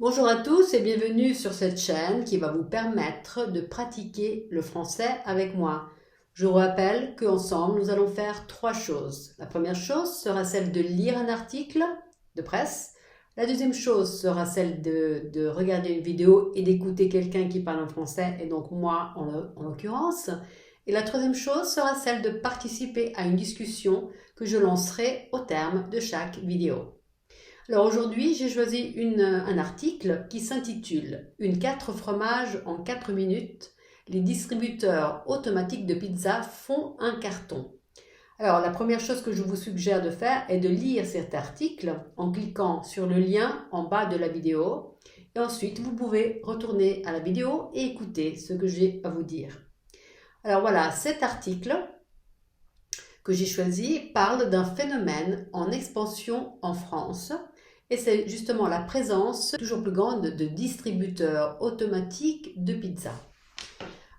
Bonjour à tous et bienvenue sur cette chaîne qui va vous permettre de pratiquer le français avec moi. Je vous rappelle qu'ensemble, nous allons faire trois choses. La première chose sera celle de lire un article de presse. La deuxième chose sera celle de regarder une vidéo et d'écouter quelqu'un qui parle en français, et donc moi en l'occurrence. Et la troisième chose sera celle de participer à une discussion que je lancerai au terme de chaque vidéo. Alors aujourd'hui, j'ai choisi un article qui s'intitule Une 4 fromages en 4 minutes. Les distributeurs automatiques de pizza font un carton. Alors la première chose que je vous suggère de faire est de lire cet article en cliquant sur le lien en bas de la vidéo. Et ensuite, vous pouvez retourner à la vidéo et écouter ce que j'ai à vous dire. Alors voilà, cet article que j'ai choisi parle d'un phénomène en expansion en France. Et c'est justement la présence toujours plus grande de distributeurs automatiques de pizza.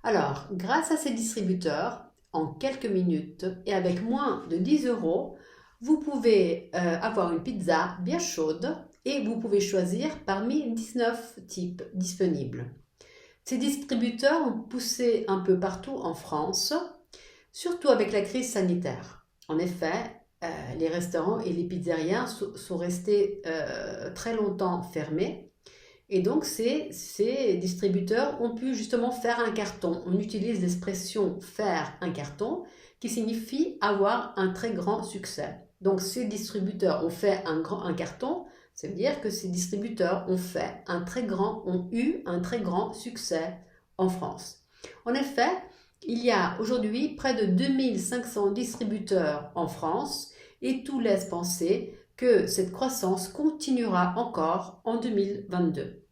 Alors, grâce à ces distributeurs, en quelques minutes et avec moins de 10 euros, vous pouvez avoir une pizza bien chaude et vous pouvez choisir parmi 19 types disponibles. Ces distributeurs ont poussé un peu partout en France, surtout avec la crise sanitaire. En effet, les restaurants et les pizzerias sont restés très longtemps fermés. Et donc, ces distributeurs ont pu justement faire un carton. On utilise l'expression faire un carton qui signifie avoir un très grand succès. Donc, ces distributeurs ont fait un carton. Ça veut dire que ces distributeurs ont eu un très grand succès en France. En effet, il y a aujourd'hui près de 2500 distributeurs en France et tout laisse penser que cette croissance continuera encore en 2022.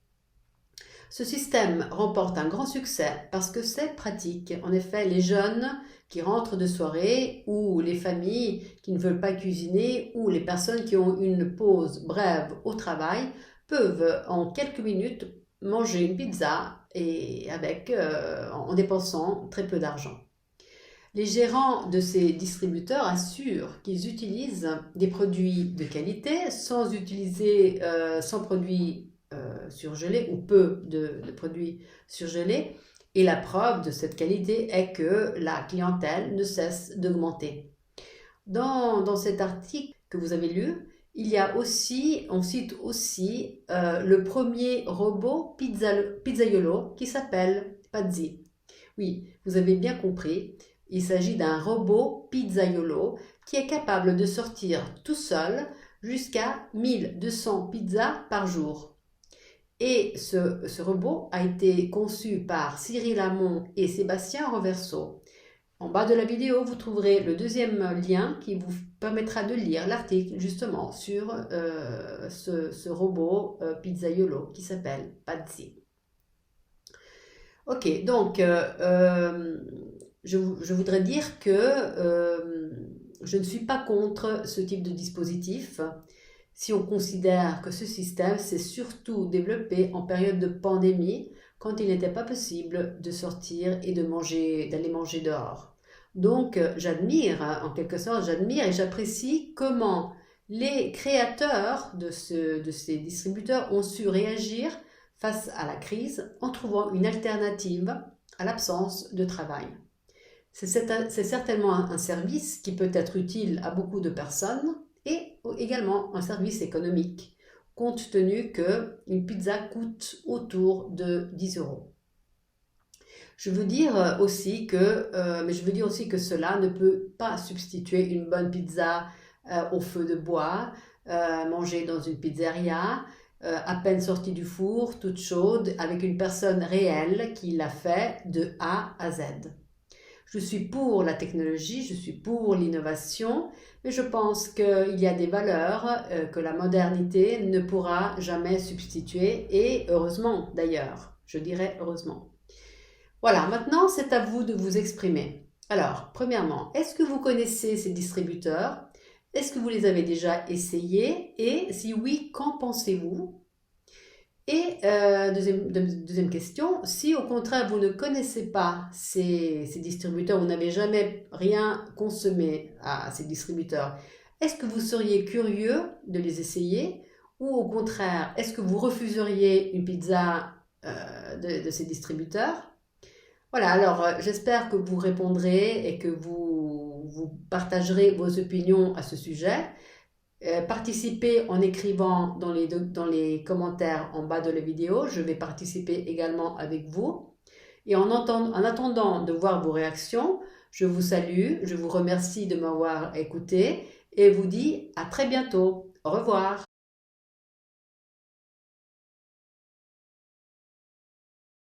Ce système remporte un grand succès parce que c'est pratique. En effet, les jeunes qui rentrent de soirée ou les familles qui ne veulent pas cuisiner ou les personnes qui ont une pause brève au travail peuvent en quelques minutes manger une pizza en dépensant très peu d'argent. Les gérants de ces distributeurs assurent qu'ils utilisent des produits de qualité sans produits surgelés ou peu de produits surgelés. Et la preuve de cette qualité est que la clientèle ne cesse d'augmenter. Dans cet article que vous avez lu, on cite aussi le premier robot pizzaiolo qui s'appelle Pazzi. Oui, vous avez bien compris, il s'agit d'un robot pizzaiolo qui est capable de sortir tout seul jusqu'à 1200 pizzas par jour. Et ce robot a été conçu par Cyril Hamon et Sébastien Reverso. En bas de la vidéo, vous trouverez le deuxième lien qui vous permettra de lire l'article justement sur ce robot pizzaiolo qui s'appelle Pazzi. Ok, donc je voudrais dire que je ne suis pas contre ce type de dispositif si on considère que ce système s'est surtout développé en période de pandémie quand il n'était pas possible de sortir et d'aller manger dehors. Donc en quelque sorte, j'admire et j'apprécie comment les créateurs de ces distributeurs ont su réagir face à la crise en trouvant une alternative à l'absence de travail. C'est certainement un service qui peut être utile à beaucoup de personnes et également un service économique, compte tenu qu'une pizza coûte autour de 10 euros. Je veux dire aussi que cela ne peut pas substituer une bonne pizza au feu de bois, mangée dans une pizzeria, à peine sortie du four, toute chaude, avec une personne réelle qui l'a fait de A à Z. Je suis pour la technologie, je suis pour l'innovation, mais je pense qu'il y a des valeurs que la modernité ne pourra jamais substituer, et heureusement d'ailleurs, je dirais heureusement. Voilà, maintenant c'est à vous de vous exprimer. Alors, premièrement, est-ce que vous connaissez ces distributeurs? Est-ce que vous les avez déjà essayés? Et si oui, qu'en pensez-vous? Et deuxième question, si au contraire vous ne connaissez pas ces distributeurs, vous n'avez jamais rien consommé à ces distributeurs, est-ce que vous seriez curieux de les essayer Ou au contraire, est-ce que vous refuseriez une pizza de ces distributeurs? Voilà, alors j'espère que vous répondrez et que vous partagerez vos opinions à ce sujet. Participez en écrivant dans les commentaires en bas de la vidéo. Je vais participer également avec vous. Et en attendant de voir vos réactions, je vous salue, je vous remercie de m'avoir écouté et vous dis à très bientôt. Au revoir.